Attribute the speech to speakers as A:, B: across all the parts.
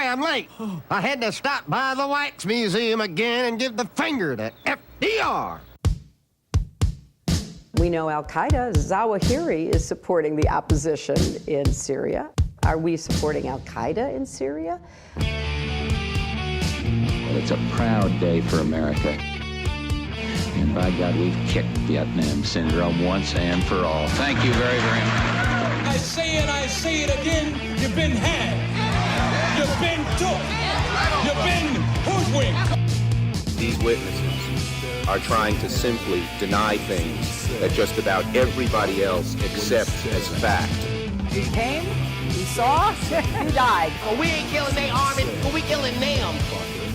A: sorry I'm late. I had to stop by the Wax Museum again and give the finger to FDR.
B: We know Al-Qaeda, Zawahiri, is supporting the opposition in Syria. Are we supporting Al-Qaeda in Syria?
C: Well, it's a proud day for America. And by God, we've kicked Vietnam syndrome once and for all. Thank you very, very much.
D: I say it again, you've been had. You've been took. You've been hoodwinked.
E: These witnesses are trying to simply deny things that just about everybody else accepts as fact.
B: We came, we saw, we died.
F: Well, we ain't killing their army, but we killing them.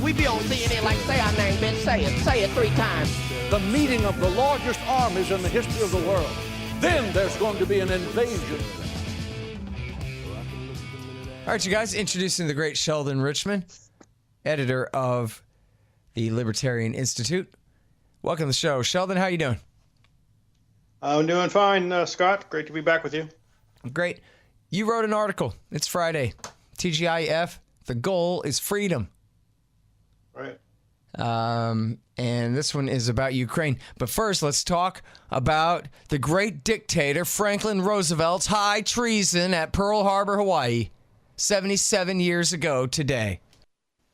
F: We be on CNN like, say our name, Ben, say it 3 times.
G: The meeting of the largest armies in the history of the world. Then there's going to be an invasion.
H: All right, you guys, introducing the great Sheldon Richman, editor of the Libertarian Institute. Welcome to the show. Sheldon, how you doing?
I: I'm doing fine, Scott. Great to be back with you.
H: Great. You wrote an article. It's Friday. TGIF, the goal is freedom.
I: Right.
H: And this one is about Ukraine. But first, let's talk about the great dictator Franklin Roosevelt's high treason at Pearl Harbor, Hawaii, 77 years ago today.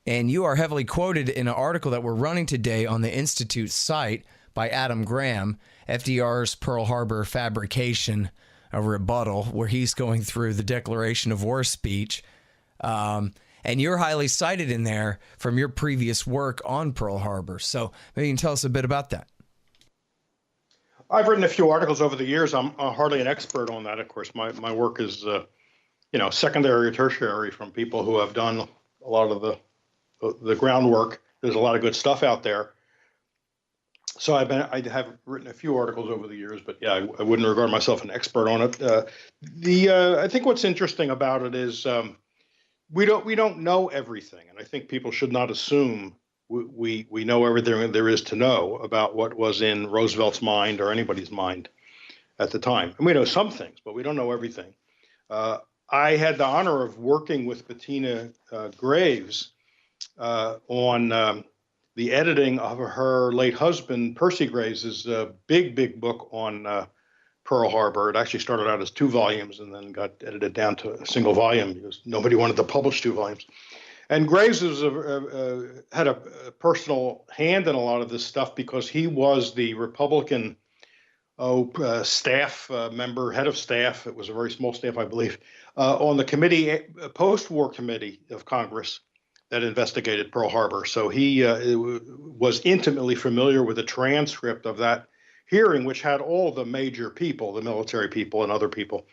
H: And you are heavily quoted in an article that we're running today on the Institute site by Adam Graham, FDR's Pearl Harbor fabrication, a rebuttal, where he's going through the declaration of war speech. And you're highly cited in there from your previous work on Pearl Harbor. So maybe you can tell us a bit about that.
I: I've written a few articles over the years. I'm hardly an expert on that. Of course, my work is, secondary or tertiary from people who have done a lot of the groundwork. There's a lot of good stuff out there. So I have written a few articles over the years, but yeah, I wouldn't regard myself an expert on it. I think what's interesting about it is we don't know everything, and I think people should not assume we know everything there is to know about what was in Roosevelt's mind or anybody's mind at the time. And we know some things, but we don't know everything. I had the honor of working with Bettina Graves on the editing of her late husband, Percy Graves' big book on Pearl Harbor. It actually started out as 2 volumes and then got edited down to a single volume because nobody wanted to publish 2 volumes. And Graves was had a personal hand in a lot of this stuff because he was the Republican staff member, head of staff. It was a very small staff, I believe, on the committee, post-war committee of Congress that investigated Pearl Harbor. So he was intimately familiar with the transcript of that hearing, which had all the major people, the military people and other people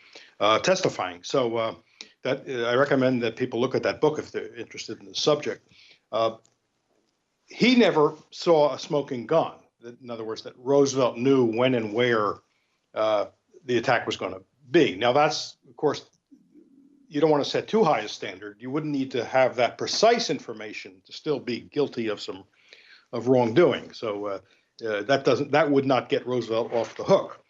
I: testifying. So that I recommend that people look at that book if they're interested in the subject. He never saw a smoking gun. In other words, that Roosevelt knew when and where the attack was going to be. Now, that's, of course, you don't want to set too high a standard. You wouldn't need to have that precise information to still be guilty of wrongdoing. So that would not get Roosevelt off the hook.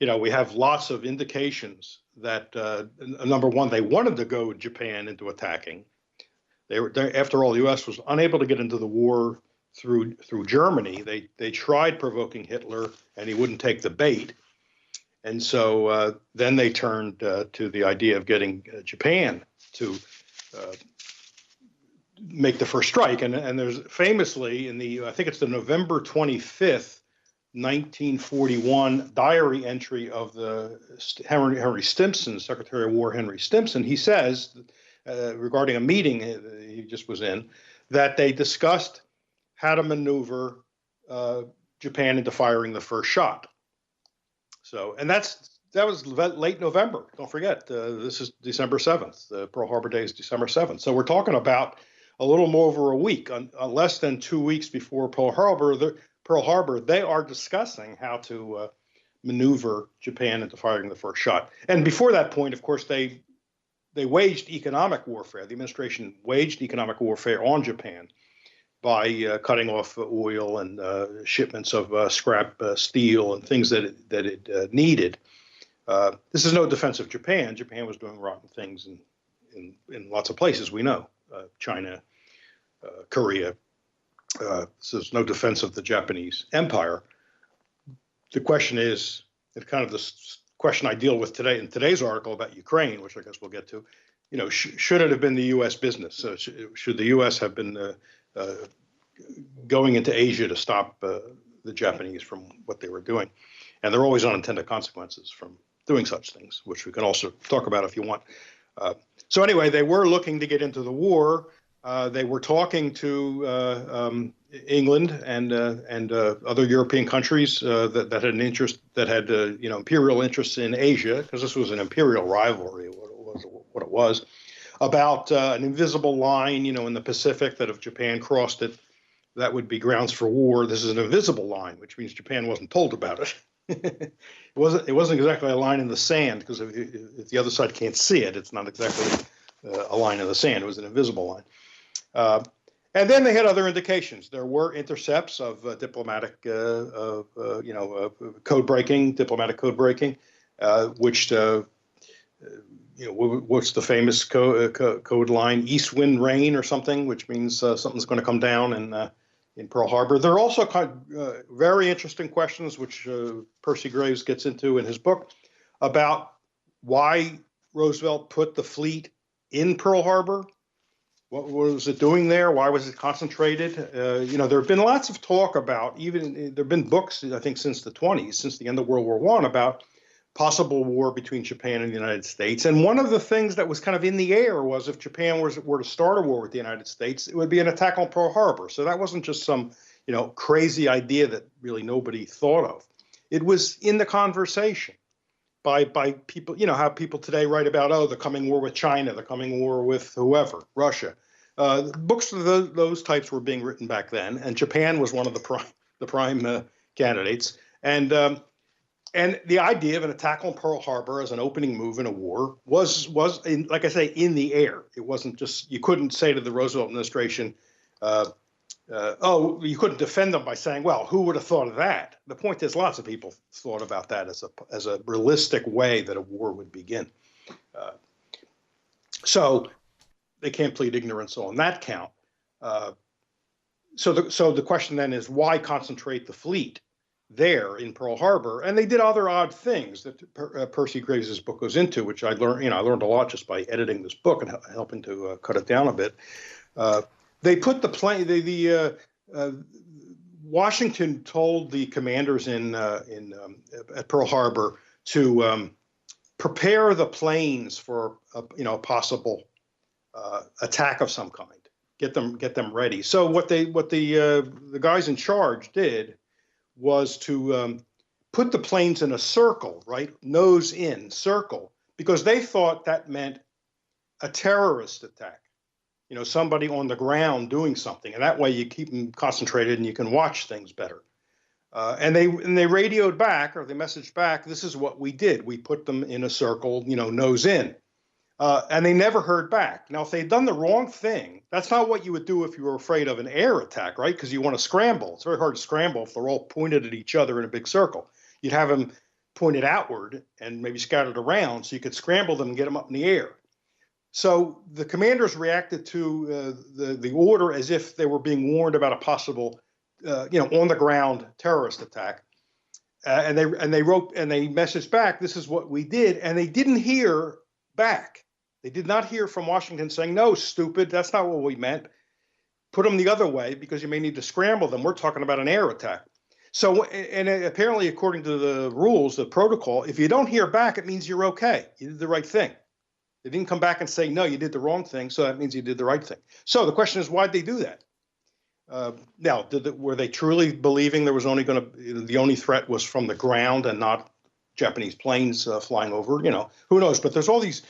I: We have lots of indications that number one, they wanted to goad Japan into attacking. After all, the U.S. was unable to get into the war through Germany. They tried provoking Hitler, and he wouldn't take the bait. And so then they turned to the idea of getting Japan to make the first strike. And there's famously I think it's the November 25th, 1941 diary entry of the Henry Stimson, Secretary of War Henry Stimson. He says, regarding a meeting he just was in, that they discussed how to maneuver Japan into firing the first shot. So, and that was late November. Don't forget, this is December 7th. Pearl Harbor Day is December 7th. So we're talking about a little more over a week, less than 2 weeks before Pearl Harbor. They are discussing how to maneuver Japan into firing the first shot. And before that point, of course, they waged economic warfare. The administration waged economic warfare on Japan by cutting off oil and shipments of scrap steel and things that it needed. This is no defense of Japan. Japan was doing rotten things in lots of places we know, China, Korea. So there's no defense of the Japanese empire. The question is, it's kind of the question I deal with today in today's article about Ukraine, which I guess we'll get to. Should it have been the U.S. business? Should the U.S. have been going into Asia to stop the Japanese from what they were doing? And there are always unintended consequences from doing such things, which we can also talk about if you want. So anyway, they were looking to get into the war. They were talking to England and other European countries that had an interest, that had imperial interests in Asia, because this was an imperial rivalry. What it was about an invisible line, in the Pacific, that if Japan crossed it, that would be grounds for war. This is an invisible line, which means Japan wasn't told about it. It wasn't exactly a line in the sand, because if the other side can't see it, it's not exactly a line in the sand. It was an invisible line. And then they had other indications. There were intercepts of diplomatic, code breaking, which what's the famous code line? East wind rain or something, which means something's going to come down in Pearl Harbor. There are also very interesting questions, which Percy Graves gets into in his book, about why Roosevelt put the fleet in Pearl Harbor. What was it doing there? Why was it concentrated? There have been lots of talk about, there have been books, I think, since the 1920s, since the end of World War I, about possible war between Japan and the United States. And one of the things that was kind of in the air was, if Japan were to start a war with the United States, it would be an attack on Pearl Harbor. So that wasn't just some, crazy idea that really nobody thought of. It was in the conversation by people, how people today write about, the coming war with China, the coming war with whoever, Russia. Books of those types were being written back then, and Japan was one of the prime candidates. And the idea of an attack on Pearl Harbor as an opening move in a war was like I say, in the air. It wasn't just, you couldn't say to the Roosevelt administration, you couldn't defend them by saying, well, who would have thought of that? The point is, lots of people thought about that as a realistic way that a war would begin. So they can't plead ignorance on that count. So the question then is, why concentrate the fleet there in Pearl Harbor? And they did other odd things that Percy Graves' book goes into, which I learned. I learned a lot just by editing this book and helping to cut it down a bit. They put the plane. Washington told the commanders at Pearl Harbor to prepare the planes for a possible attack of some kind. Get them ready. So what the guys in charge did was to put the planes in a circle, right? Nose in, circle, because they thought that meant a terrorist attack. Somebody on the ground doing something, and that way you keep them concentrated and you can watch things better. And they radioed back, or they messaged back, this is what we did. We put them in a circle, nose in. And they never heard back. Now, if they'd done the wrong thing, that's not what you would do if you were afraid of an air attack, right? Because you want to scramble. It's very hard to scramble if they're all pointed at each other in a big circle. You'd have them pointed outward and maybe scattered around so you could scramble them and get them up in the air. So the commanders reacted to the order as if they were being warned about a possible, on the ground terrorist attack. And they messaged back, this is what we did. And they didn't hear back. They did not hear from Washington saying, no, stupid, that's not what we meant. Put them the other way because you may need to scramble them. We're talking about an air attack. So, and apparently, according to the rules, the protocol, if you don't hear back, it means you're okay. You did the right thing. They didn't come back and say, no, you did the wrong thing. So that means you did the right thing. So the question is, why'd they do that? Now, were they truly believing there was the only threat was from the ground and not Japanese planes flying over? Who knows? But there's all these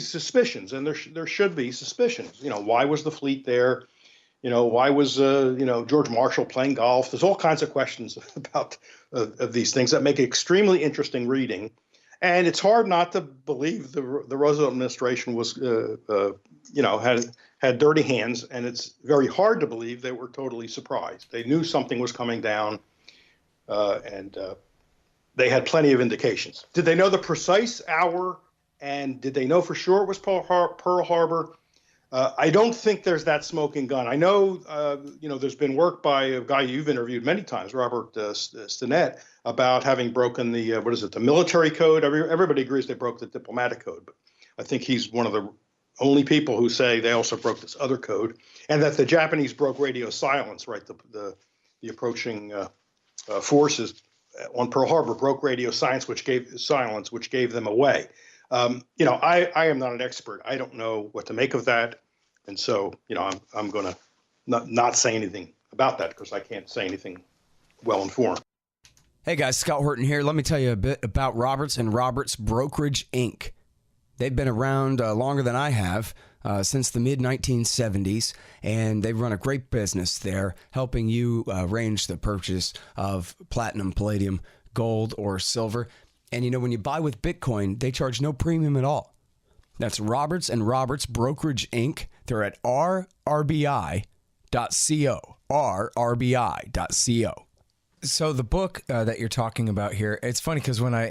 I: suspicions, and there should be suspicions. Why was the fleet there? Why was George Marshall playing golf? There's all kinds of questions about of these things that make it extremely interesting reading. And it's hard not to believe the Roosevelt administration was, had dirty hands, and it's very hard to believe they were totally surprised. They knew something was coming down, and they had plenty of indications. Did they know the precise hour And did they know for sure it was Pearl Harbor? I don't think there's that smoking gun. I know, there's been work by a guy you've interviewed many times, Robert Stinnett, about having broken the, the military code. Everybody agrees they broke the diplomatic code, but I think he's one of the only people who say they also broke this other code, and that the Japanese broke radio silence, right? The approaching forces on Pearl Harbor broke radio silence, which gave them away. I am not an expert. I don't know what to make of that. And so, I'm going to not say anything about that because I can't say anything well informed.
J: Hey guys, Scott Horton here. Let me tell you a bit about Roberts and Roberts Brokerage, Inc. They've been around longer than I have, since the mid-1970s, and they run a great business there, helping you arrange the purchase of platinum, palladium, gold, or silver. And when you buy with Bitcoin, they charge no premium at all. That's Roberts and Roberts Brokerage, Inc. They're at rrbi.co, rrbi.co.
H: So the book that you're talking about here, it's funny because when I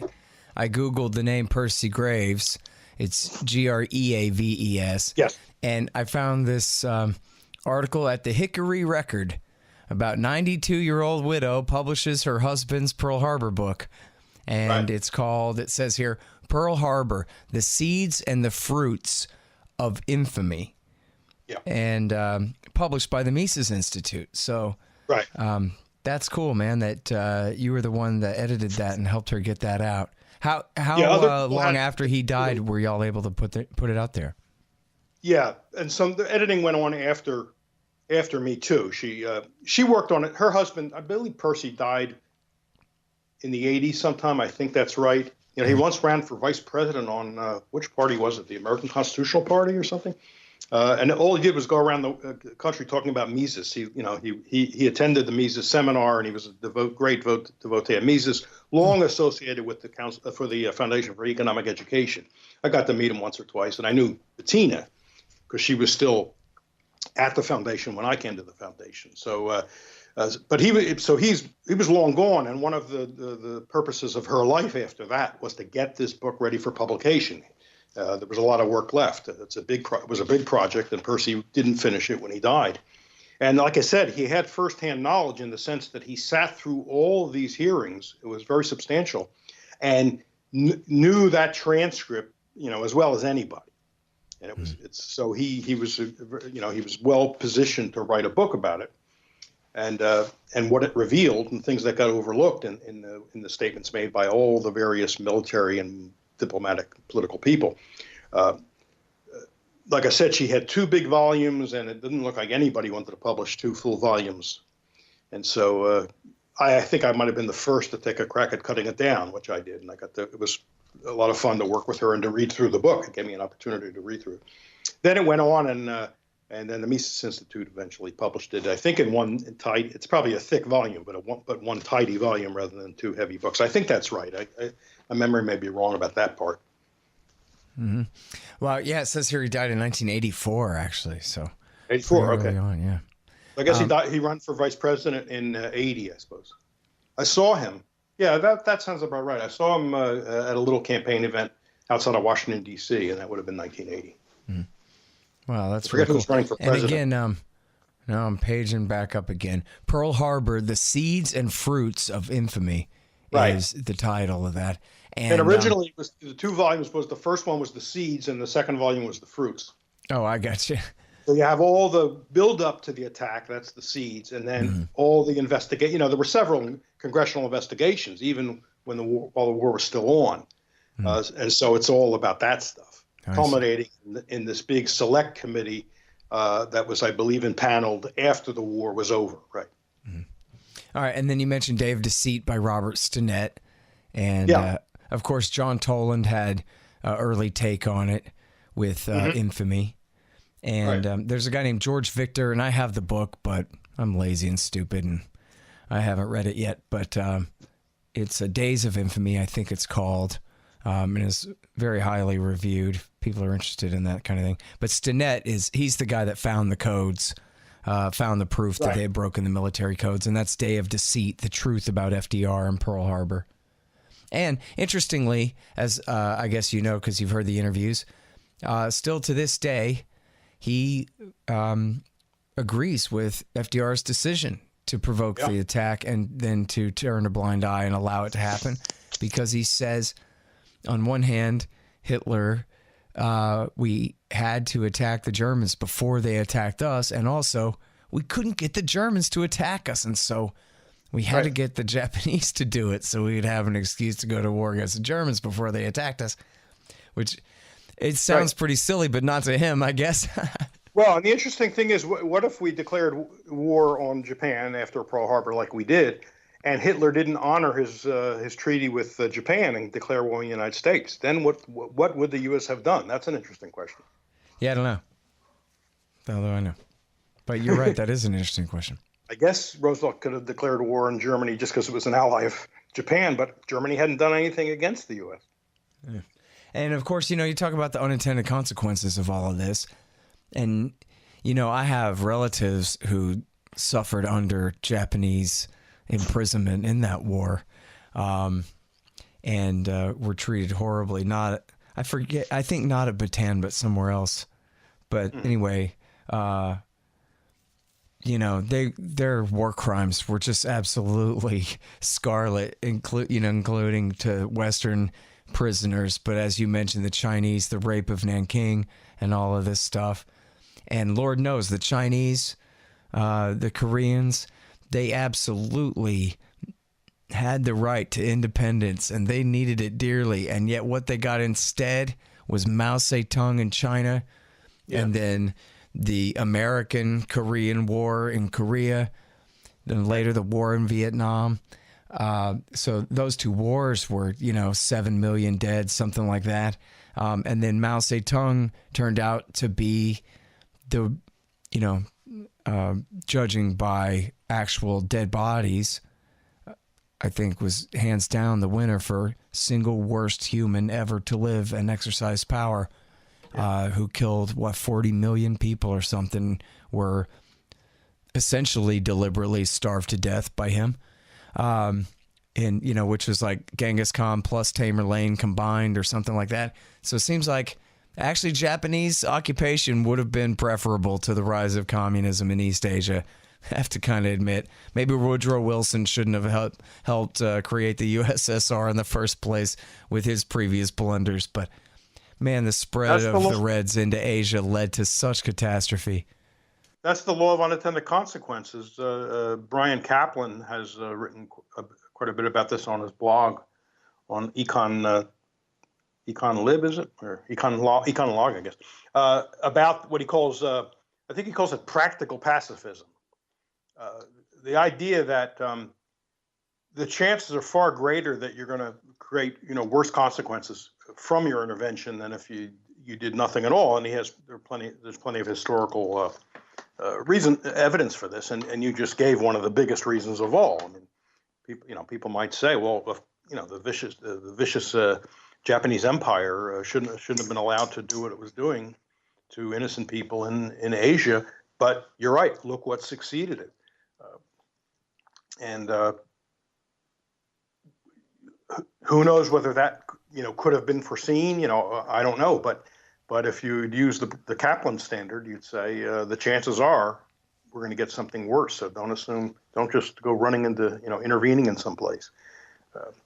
H: Googled the name Percy Graves, it's Greaves.
I: Yes.
H: And I found this article at the Hickory Record about 92-year-old widow publishes her husband's Pearl Harbor book. And It says here, Pearl Harbor, the seeds and the fruits of infamy.
I: Yeah.
H: And published by the Mises Institute. So that's cool, man, that you were the one that edited that and helped her get that out. How long after he died were y'all able to put it out there?
I: Yeah, and the editing went on after me too. She worked on it. Her husband, I believe Percy, died in the 80s sometime. I think that's right. He once ran for vice president on which party was it? The American Constitutional Party or something. And all he did was go around the country talking about Mises. He attended the Mises seminar, and he was a great devotee of Mises, long associated with the Council for the Foundation for Economic Education. I got to meet him once or twice, and I knew Bettina because she was still at the foundation when I came to the foundation. So, but he was long gone, and one of the purposes of her life after that was to get this book ready for publication. There was a lot of work left. It was a big project, and Percy didn't finish it when he died. And like I said, he had firsthand knowledge in the sense that he sat through all of these hearings. It was very substantial, and knew that transcript, as well as anybody. And he was well positioned to write a book about it, and what it revealed and things that got overlooked in the statements made by all the various military and diplomatic political people. Like I said, she had 2 big volumes, and it didn't look like anybody wanted to publish 2 full volumes. And so I think I might have been the first to take a crack at cutting it down, which I did. And it was a lot of fun to work with her and to read through the book. It gave me an opportunity to read through it. Then it went on, and then the Mises Institute eventually published it. I think it's probably a thick volume, but one tidy volume rather than 2 heavy books. I think that's right. My memory may be wrong about that part.
H: Mm-hmm. Well, yeah, it says here he died in 1984, actually. So
I: 84, okay.
H: On, yeah.
I: I guess he ran for vice president in 80, I suppose. I saw him. Yeah, that sounds about right. I saw him at a little campaign event outside of Washington, D.C., and that would have been 1980.
H: Mm-hmm. Wow, that's
I: really cool. Who was running for president.
H: And again, now I'm paging back up again. Pearl Harbor, the seeds and fruits of infamy is the title of that.
I: And originally, it was the 2 volumes. The first one was the seeds, and the second volume was the fruits.
H: Oh, I got you.
I: So you have all the build up to the attack. That's the seeds, and then all the investigation. There were several congressional investigations, even while the war was still on, and so it's all about that stuff, culminating in this big select committee that was, I believe, impaneled after the war was over. Right.
H: Mm-hmm. All right, and then you mentioned Day of Deceit by Robert Stinnett, and of course John Toland had an early take on it with Infamy. And there's a guy named George Victor, and I have the book, but I'm lazy and stupid, and I haven't read it yet. But it's Days of Infamy, I think it's called, and is very highly reviewed. People are interested in that kind of thing. But Stinnett he's the guy that found the codes, found the proof that they had broken the military codes, and that's Day of Deceit, the truth about FDR and Pearl Harbor. And interestingly, as I guess you know because you've heard the interviews, still to this day, he agrees with FDR's decision to provoke the attack and then to turn a blind eye and allow it to happen, because he says, on one hand, Hitler, we had to attack the Germans before they attacked us, and also we couldn't get the Germans to attack us, and so we had to get the Japanese to do it so we'd have an excuse to go to war against the Germans before they attacked us, which it sounds pretty silly, but not to him, I guess.
I: Well, and the interesting thing is, what if we declared war on Japan after Pearl Harbor like we did, and Hitler didn't honor his treaty with Japan and declare war on the United States? Then what would the U.S. have done? That's an interesting question.
H: Yeah, I don't know. Although I know. But you're right, that is an interesting question.
I: I guess Roosevelt could have declared war on Germany just because it was an ally of Japan, but Germany hadn't done anything against the U.S.
H: Yeah. And, of course, you talk about the unintended consequences of all of this. And, I have relatives who suffered under Japanese imprisonment in that war, and were treated horribly. I think not at Bataan, but somewhere else. But anyway, their war crimes were just absolutely scarlet, including to Western prisoners. But as you mentioned, the Chinese, the rape of Nanking, and all of this stuff. And Lord knows the Chinese, the Koreans, they absolutely had the right to independence, and they needed it dearly. And yet what they got instead was Mao Zedong in China, and then the American-Korean War in Korea, then later the war in Vietnam. So those two wars were, 7 million dead, something like that. And then Mao Zedong turned out to be the, judging by actual dead bodies, I think was hands down the winner for single worst human ever to live and exercise power, who killed, 40 million people or something, were essentially deliberately starved to death by him. Which was like Genghis Khan plus Tamerlane combined or something like that. So it seems like actually Japanese occupation would have been preferable to the rise of communism in East Asia. I have to kind of admit, maybe Woodrow Wilson shouldn't have helped create the USSR in the first place with his previous blunders. But man, the spread of the Reds into Asia led to such catastrophe.
I: That's the law of unintended consequences. Brian Kaplan has written quite a bit about this on his blog on Econ is it? Or Econolog, I guess, about what he calls, I think he calls it practical pacifism. The idea that the chances are far greater that you're going to create, worse consequences from your intervention than if you did nothing at all. And there's plenty of historical evidence for this, and you just gave one of the biggest reasons of all. I mean, people might say, well, the vicious Japanese Empire shouldn't have been allowed to do what it was doing to innocent people in Asia. But you're right. Look what succeeded it. And who knows whether that could have been foreseen? I don't know. But if you'd use the Kaplan standard, you'd say the chances are we're going to get something worse. So don't just go running into intervening in some place.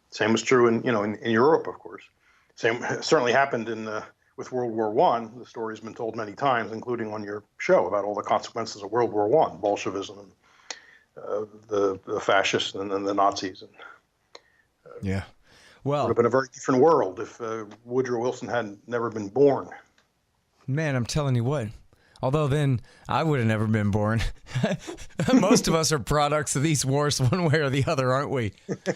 I: Same is true in Europe, of course. Same certainly happened with World War I. The story's been told many times, including on your show, about all the consequences of World War I, Bolshevism, and the fascists, and then the Nazis.
H: Yeah, well,
I: it would have been a very different world if Woodrow Wilson had never been born.
H: Man, I'm telling you what. Although then I would have never been born. Most of us are products of these wars one way or the other, aren't we?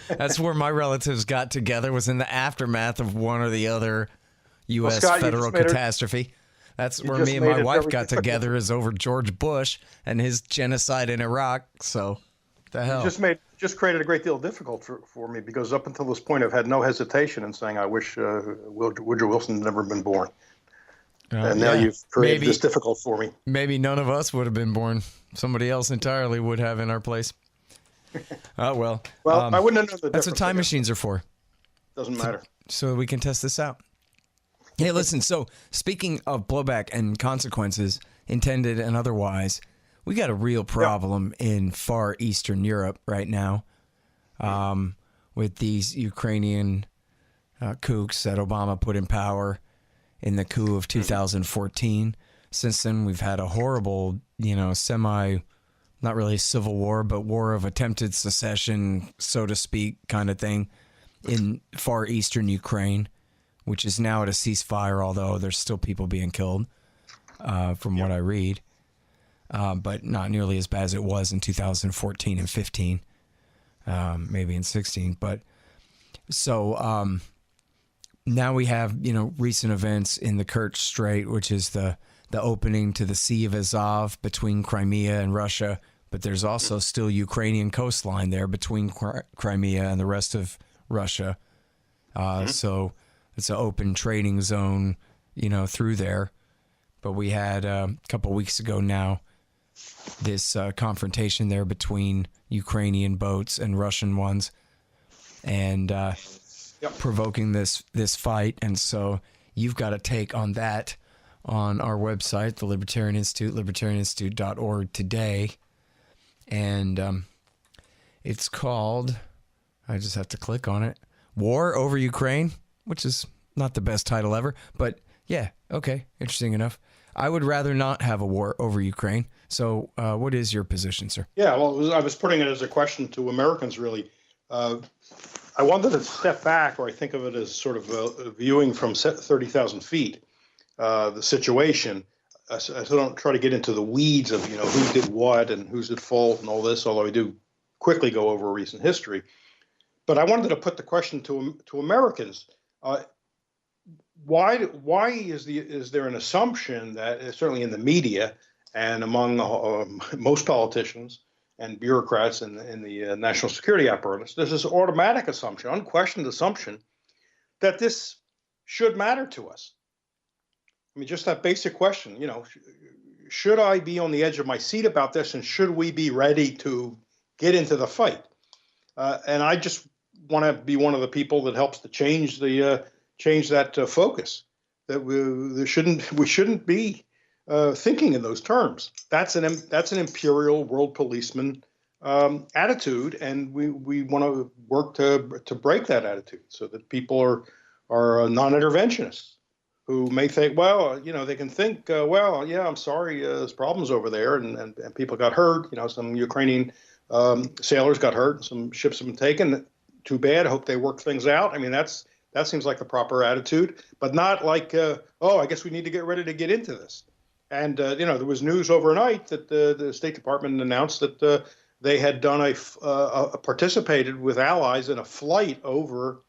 H: That's where my relatives got together, was in the aftermath of one or the other U.S. federal catastrophe. That's where me and my wife got together, is over George Bush and his genocide in Iraq. So, the hell.
I: Just created a great deal of difficulty for me, because up until this point I've had no hesitation in saying I wish Woodrow Wilson had never been born. And now you've created this difficult for me.
H: Maybe none of us would have been born. Somebody else entirely would have in our place. Well,
I: I wouldn't have known the
H: that's what time machines are for.
I: Doesn't matter.
H: So we can test this out. Hey, listen, so speaking of blowback and consequences, intended and otherwise, we got a real problem in far Eastern Europe right now with these Ukrainian kooks that Obama put in power in the coup of 2014. Since then, we've had a horrible, not really a civil war, but war of attempted secession, so to speak, kind of thing in far Eastern Ukraine, which is now at a ceasefire, although there's still people being killed, from what I read, but not nearly as bad as it was in 2014 and 15, maybe in 16. But so now we have, recent events in the Kerch Strait, which is the opening to the Sea of Azov between Crimea and Russia, but there's also still Ukrainian coastline there between Crimea and the rest of Russia. So it's an open trading zone, through there. But we had a couple weeks ago now this confrontation there between Ukrainian boats and Russian ones, and provoking this fight. And so you've got a take on that on our website, the Libertarian Institute, libertarianinstitute.org today. And it's called, I just have to click on it, War Over Ukraine, which is not the best title ever, but yeah, okay, interesting enough. I would rather not have a war over Ukraine. So what is your position, sir?
I: Yeah, well, I was putting it as a question to Americans, really. I wanted to step back, or I think of it as sort of viewing from 30,000 feet the situation. So I don't try to get into the weeds of, who did what and who's at fault and all this, although I do quickly go over recent history. But I wanted to put the question to Americans. Why is there an assumption that, certainly in the media and among most politicians and bureaucrats in the national security apparatus, there's this automatic assumption, unquestioned assumption, that this should matter to us? I mean, just that basic question, should I be on the edge of my seat about this, and should we be ready to get into the fight? And I just want to be one of the people that helps to change that focus. That we shouldn't be thinking in those terms. That's an imperial world policeman attitude, and we want to work to break that attitude so that people are non-interventionists who may think, well, they can think, well, yeah, I'm sorry, there's problems over there, and people got hurt. Some Ukrainian sailors got hurt, some ships have been taken. Too bad. I hope they work things out. I mean, that seems like the proper attitude, but not like, I guess we need to get ready to get into this. And there was news overnight that the State Department announced that they had done participated with allies in a flight over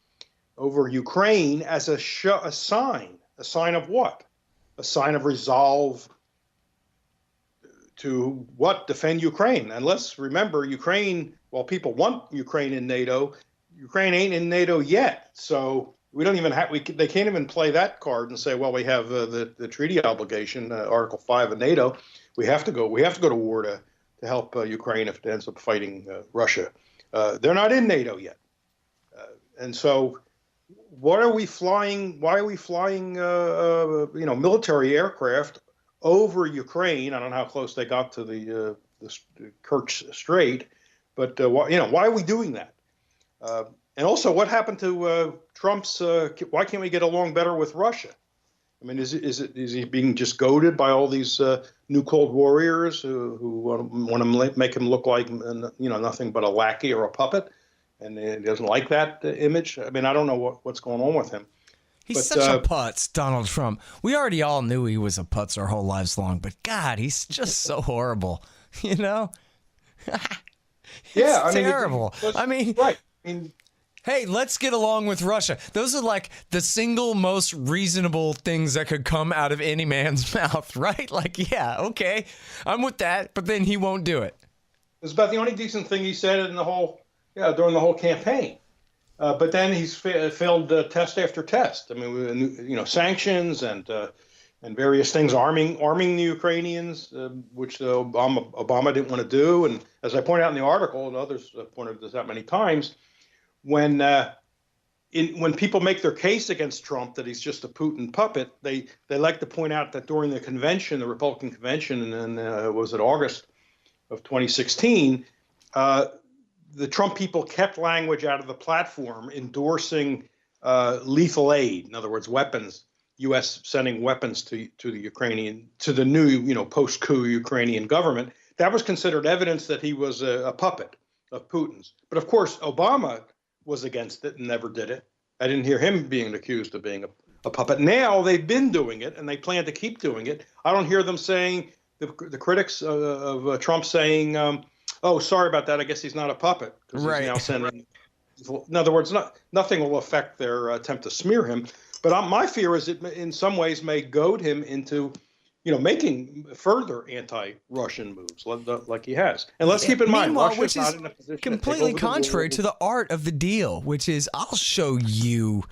I: Ukraine as a sign. A sign of what? A sign of resolve to what? Defend Ukraine. And let's remember, Ukraine, while people want Ukraine in NATO, Ukraine ain't in NATO yet. So we don't even have, they can't even play that card and say, well, we have the treaty obligation, Article 5 of NATO. We have to go to war to help Ukraine if it ends up fighting Russia. They're not in NATO yet. And so why are we flying military aircraft over Ukraine? I don't know how close they got to the Kerch Strait, but why are we doing that? And also, what happened to Trump's? Why can't we get along better with Russia? I mean, is he being just goaded by all these new Cold Warriors who want to make him look like nothing but a lackey or a puppet? And he doesn't like that image. I mean, I don't know what's going on with him.
H: He's such a putz, Donald Trump. We already all knew he was a putz our whole lives long, but God, he's just so horrible,
I: Yeah, I mean,
H: terrible.
I: Right. I mean,
H: hey, let's get along with Russia. Those are like the single most reasonable things that could come out of any man's mouth, right? Like, yeah, okay, I'm with that, but then he won't do it.
I: It's about the only decent thing he said in during the whole campaign. But then he's failed test after test. I mean, sanctions and various things, arming the Ukrainians, which Obama didn't want to do. And as I point out in the article, and others have pointed this out many times, when when people make their case against Trump that he's just a Putin puppet, they like to point out that during the convention, the Republican convention, and was it August of 2016, the Trump people kept language out of the platform endorsing lethal aid. In other words, weapons, U.S. sending weapons to the new, post-coup Ukrainian government. That was considered evidence that he was a puppet of Putin's. But of course, Obama was against it and never did it. I didn't hear him being accused of being a puppet. Now they've been doing it and they plan to keep doing it. I don't hear them saying, the critics of Trump saying, oh, sorry about that, I guess he's not a puppet.
H: Right.
I: He's now sending, in other words, nothing will affect their attempt to smear him. But my fear is it in some ways may goad him into making further anti-Russian moves like he has. And let's keep in mind, Russia's not in a position
H: completely contrary to the art of the deal, which is I'll show you,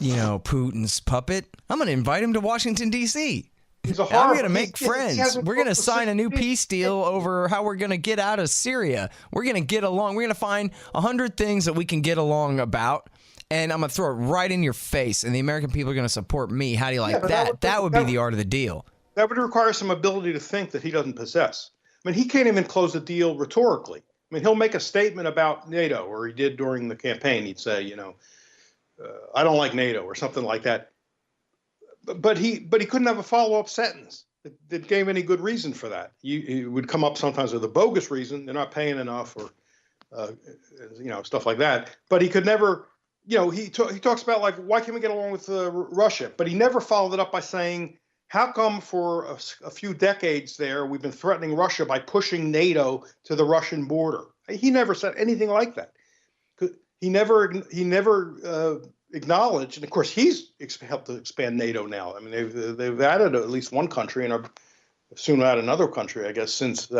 H: Putin's puppet. I'm going to invite him to Washington, D.C. I'm going to make friends. We're going to sign a new peace deal over how we're going to get out of Syria. We're going to get along. We're going to find 100 things that we can get along about. And I'm going to throw it right in your face. And the American people are going to support me. How do you like that? That would be the art of the deal.
I: That would require some ability to think that he doesn't possess. I mean, he can't even close the deal rhetorically. I mean, he'll make a statement about NATO, or he did during the campaign. He'd say, I don't like NATO, or something like that. But he couldn't have a follow-up sentence that gave any good reason for that. He would come up sometimes with a bogus reason. They're not paying enough, or stuff like that. But he could never. He talks about, like, why can't we get along with Russia? But he never followed it up by saying, how come for a few decades there we've been threatening Russia by pushing NATO to the Russian border? He never said anything like that. He never acknowledged, and of course he's helped to expand NATO now. I mean, they've added at least one country, and are soon add another country, I guess, since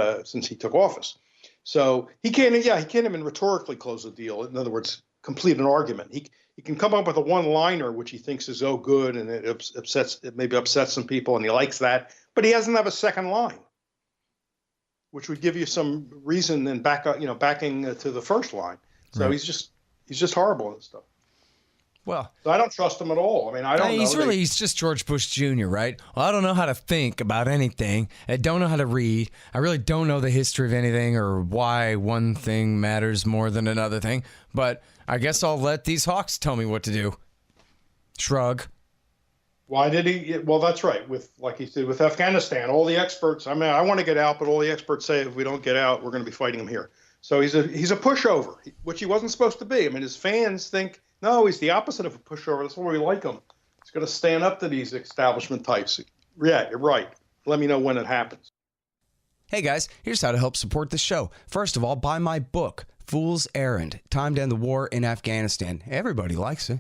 I: he took office. So he can't even rhetorically close a deal. In other words, complete an argument. He can come up with a one-liner which he thinks is good, and it maybe upsets some people, and he likes that, but he doesn't have a second line, which would give you some reason and backing to the first line. So right. He's just horrible and stuff.
H: Well,
I: so I don't trust him at all. I mean, I don't know.
H: He's just George Bush Jr., right? Well, I don't know how to think about anything. I don't know how to read. I really don't know the history of anything or why one thing matters more than another thing. But I guess I'll let these hawks tell me what to do. Shrug.
I: Why did he? Well, that's right. Like he said, with Afghanistan, all the experts, I mean, I want to get out, but all the experts say if we don't get out, we're going to be fighting him here. So he's a pushover, which he wasn't supposed to be. I mean, his fans think, no, he's the opposite of a pushover. That's why we like him. He's going to stand up to these establishment types. Yeah, you're right. Let me know when it happens.
J: Hey guys, here's how to help support the show. First of all, buy my book, Fool's Errand, Time to End the War in Afghanistan. Everybody likes it.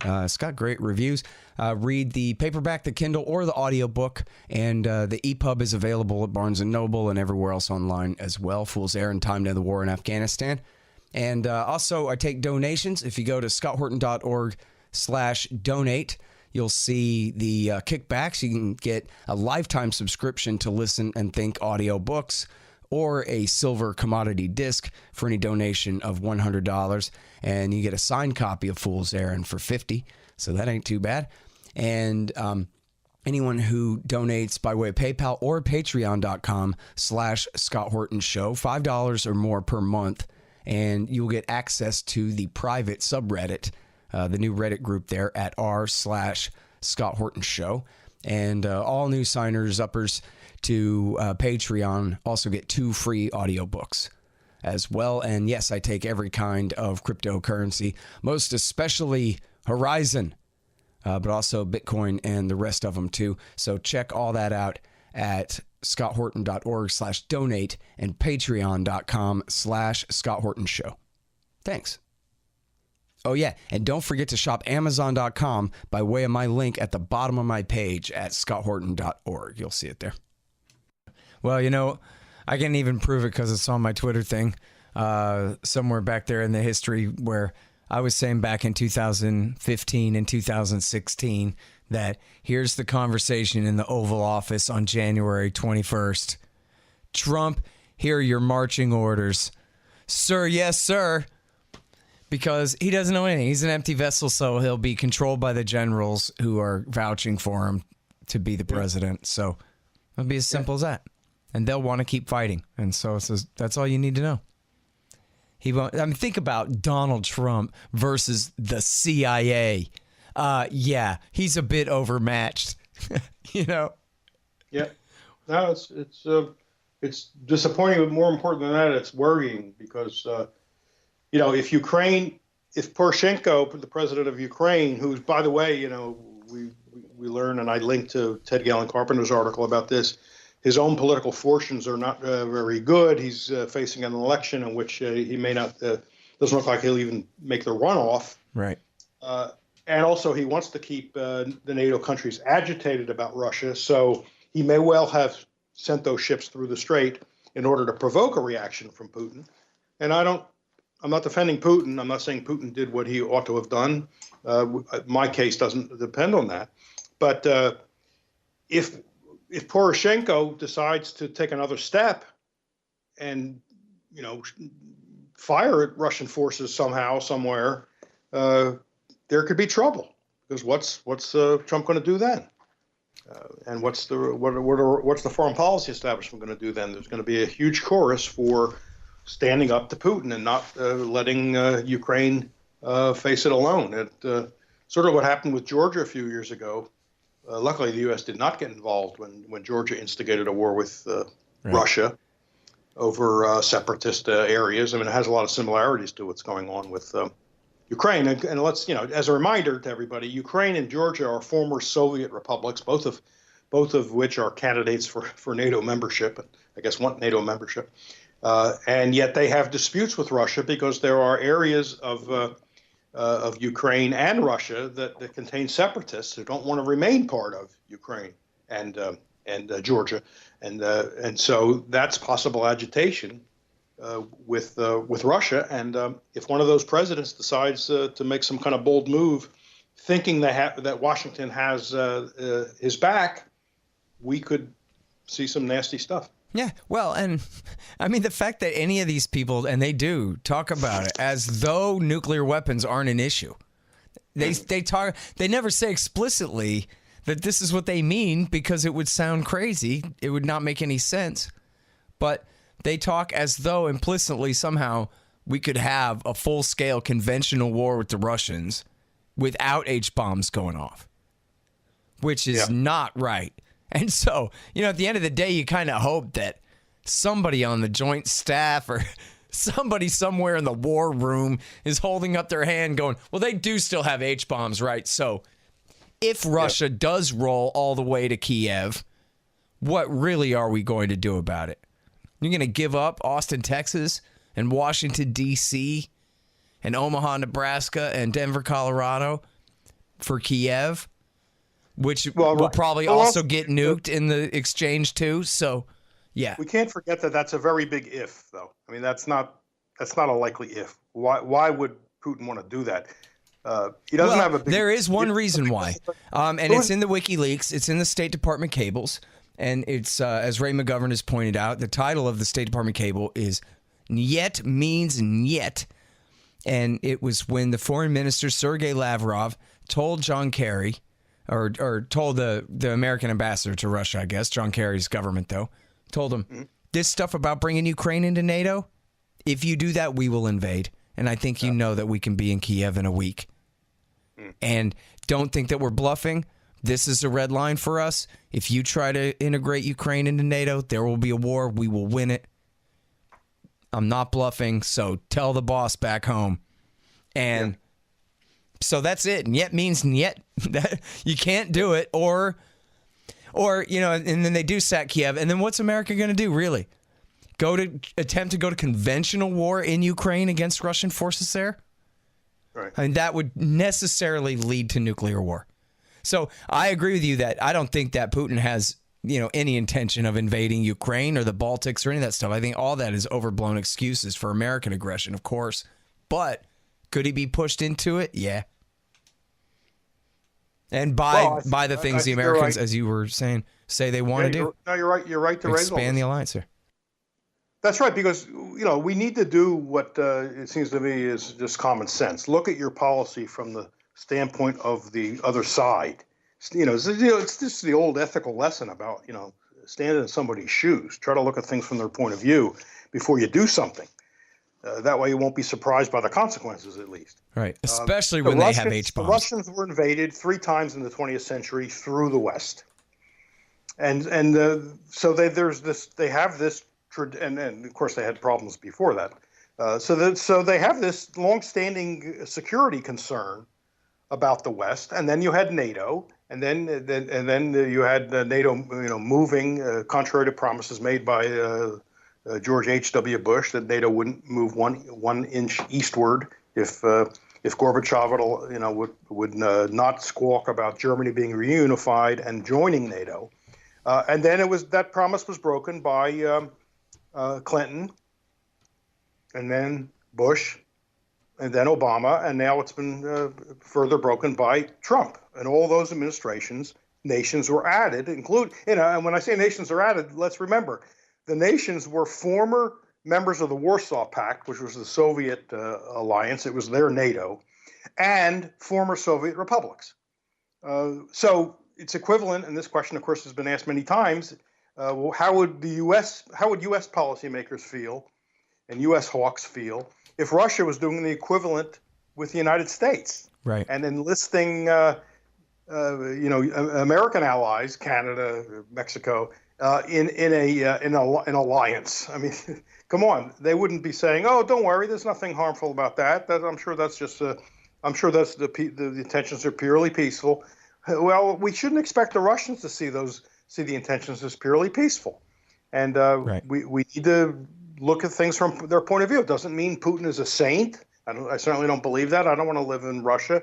J: It's got great reviews. Read the paperback, the Kindle, or the audiobook, and the EPUB is available at Barnes & Noble and everywhere else online as well. Fool's Errand, Time to End the War in Afghanistan. And also, I take donations. If you go to scotthorton.org/donate, you'll see the kickbacks. You can get a lifetime subscription to Listen and Think audiobooks, or a silver commodity disc for any donation of $100. And you get a signed copy of Fool's Errand for $50. So that ain't too bad. And anyone who donates by way of PayPal or patreon.com/Scott Horton Show, $5 or more per month, and you'll get access to the private subreddit, the new Reddit group there at r/Scott Horton Show. And all new signers, uppers to Patreon also get 2 free audiobooks as well. And yes, I take every kind of cryptocurrency, most especially Horizon, but also Bitcoin and the rest of them too. So check all that out at scotthorton.org/donate and patreon.com/Scott Horton Show. Thanks. Oh yeah, and don't forget to shop Amazon.com by way of my link at the bottom of my page at scotthorton.org. You'll see it there.
H: Well, I can even prove it because it's on my Twitter thing somewhere back there in the history where I was saying back in 2015 and 2016 that here's the conversation in the Oval Office on January 21st. Trump, here are your marching orders. Sir, yes, sir. because he doesn't know anything. He's an empty vessel, so he'll be controlled by the generals who are vouching for him to be the president. So it'll be as simple as that. And they'll want to keep fighting. And so that's all you need to know. He won't. I mean, think about Donald Trump versus the CIA. Yeah, he's a bit overmatched, you know?
I: Yeah. No, it's disappointing, but more important than that, it's worrying because, you know, if Poroshenko, the president of Ukraine, who's, by the way, you know, we learn, and I linked to Ted Galen Carpenter's article about this, his own political fortunes are not very good. He's facing an election in which he may not, doesn't look like he'll even make the runoff.
H: Right.
I: And also he wants to keep the NATO countries agitated about Russia. So he may well have sent those ships through the strait in order to provoke a reaction from Putin. And I'm not defending Putin. I'm not saying Putin did what he ought to have done. My case doesn't depend on that. But if Poroshenko decides to take another step and, you know, fire at Russian forces somehow, somewhere, there could be trouble. Because what's Trump going to do then? And what's the foreign policy establishment going to do then? There's going to be a huge chorus for standing up to Putin and not letting Ukraine face it alone. It sort of what happened with Georgia a few years ago. Luckily, the U.S. did not get involved when Georgia instigated a war with Russia over separatist areas. I mean, it has a lot of similarities to what's going on with Ukraine. And let's, you know, as a reminder to everybody, Ukraine and Georgia are former Soviet republics, both of which are candidates for NATO membership. I guess want NATO membership. And yet they have disputes with Russia because there are areas of Ukraine and Russia that contain separatists who don't want to remain part of Ukraine and Georgia, and so that's possible agitation with Russia. And if one of those presidents decides to make some kind of bold move, thinking that Washington has his back, we could see some nasty stuff.
H: Yeah, well, and I mean, the fact that any of these people, and they do talk about it as though nuclear weapons aren't an issue. They never say explicitly that this is what they mean because it would sound crazy. It would not make any sense. But they talk as though implicitly somehow we could have a full-scale conventional war with the Russians without H-bombs going off, which is not right. And so, you know, at the end of the day, you kind of hope that somebody on the joint staff or somebody somewhere in the war room is holding up their hand going, well, they do still have H-bombs, right? So if Russia does roll all the way to Kiev, what really are we going to do about it? You're going to give up Austin, Texas, and Washington, D.C., and Omaha, Nebraska, and Denver, Colorado for Kiev? Which will probably also get nuked in the exchange too. So, yeah,
I: we can't forget that that's a very big if, though. I mean, that's not a likely if. Why would Putin want to do that? He doesn't have a big.
H: There is one reason why, and it's in the WikiLeaks. It's in the State Department cables, and it's as Ray McGovern has pointed out. The title of the State Department cable is "Niet means Niet," and it was when the Foreign Minister Sergei Lavrov told John Kerry. Or told the American ambassador to Russia, I guess, John Kerry's government, though, told him, this stuff about bringing Ukraine into NATO, if you do that, we will invade. And I think you know that we can be in Kiev in a week. And don't think that we're bluffing. This is a red line for us. If you try to integrate Ukraine into NATO, there will be a war. We will win it. I'm not bluffing, so tell the boss back home. And... So that's it. Niet means niet. You can't do it. Or, you know, and then they do sack Kiev. And then what's America going to do, really? Attempt to go to conventional war in Ukraine against Russian forces there?
I: Right.
H: And that would necessarily lead to nuclear war. So I agree with you that I don't think that Putin has, you know, any intention of invading Ukraine or the Baltics or any of that stuff. I think all that is overblown excuses for American aggression, of course. But could he be pushed into it? Yeah. And by the things the Americans, as you were saying, say they want to do.
I: No, you're right. You're right to raise all
H: expand
I: this.
H: the alliance here.
I: That's right, because we need to do what it seems to me is just common sense. Look at your policy from the standpoint of the other side. It's just the old ethical lesson about stand in somebody's shoes. Try to look at things from their point of view before you do something. That way, you won't be surprised by the consequences, at least.
H: Right, especially when they have H-bombs.
I: The Russians were invaded 3 times in the 20th century through the West, and so they have this, and of course they had problems before that. So they have this long-standing security concern about the West, and then you had NATO, and then you had NATO, moving contrary to promises made by George H.W. Bush that NATO wouldn't move one inch eastward if Gorbachev would not squawk about Germany being reunified and joining NATO, and then that promise was broken by Clinton, and then Bush, and then Obama, and now it's been further broken by Trump. And all those administrations, nations were added, and when I say nations are added, let's remember, the nations were former members of the Warsaw Pact, which was the Soviet alliance. It was their NATO, and former Soviet republics. So it's equivalent, and this question, of course, has been asked many times. How would U.S. policymakers feel, and U.S. hawks feel, if Russia was doing the equivalent with the United States,
H: right,
I: and enlisting, American allies, Canada, Mexico, in an alliance? I mean, come on, they wouldn't be saying, "Oh, don't worry, there's nothing harmful about that." I'm sure that's just the intentions are purely peaceful. Well, we shouldn't expect the Russians to see the intentions as purely peaceful, and
H: right.
I: we need to look at things from their point of view. It doesn't mean Putin is a saint. I certainly don't believe that. I don't want to live in Russia.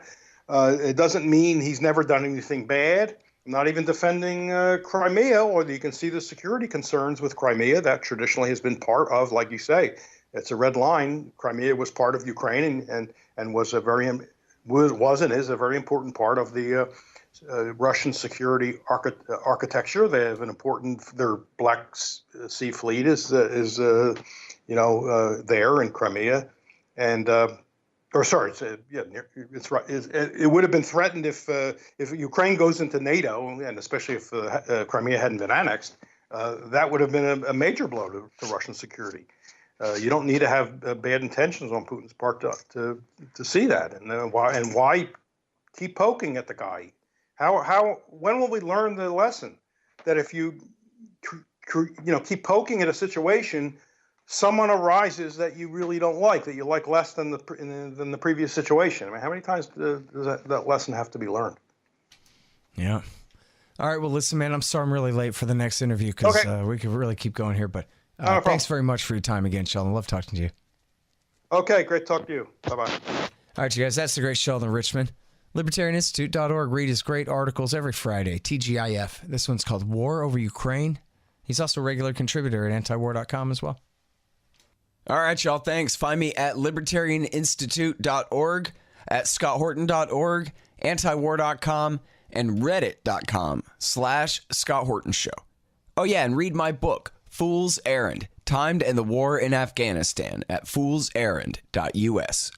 I: It doesn't mean he's never done anything bad. I'm not even defending Crimea, or you can see the security concerns with Crimea. That traditionally has been part of, like you say, it's a red line. Crimea was part of Ukraine and was and is a very important part of the Russian security architecture. They have their Black Sea Fleet is there in Crimea, and it's right. It would have been threatened if Ukraine goes into NATO, and especially if Crimea hadn't been annexed. That would have been a major blow to Russian security. You don't need to have bad intentions on Putin's part to see that, and why keep poking at the guy? When will we learn the lesson that if you keep poking at a situation, someone arises that you really don't like, that you like less than the previous situation? I mean, how many times does that lesson have to be learned?
H: Yeah. All right. Well, listen, man, I'm sorry I'm really late for the next interview because we could really keep going here. But thanks very much for your time again, Sheldon. Love talking to you.
I: Okay. Great talk to you. Bye-bye.
H: All right, you guys. That's the great Sheldon Richman. LibertarianInstitute.org. Read his great articles every Friday. TGIF. This one's called War Over Ukraine. He's also a regular contributor at antiwar.com as well. All right, y'all. Thanks. Find me at libertarianinstitute.org, at scotthorton.org, antiwar.com, and reddit.com/Scott Horton Show. Oh, yeah, and read my book, Fool's Errand, Timed and the War in Afghanistan, at foolserrand.us.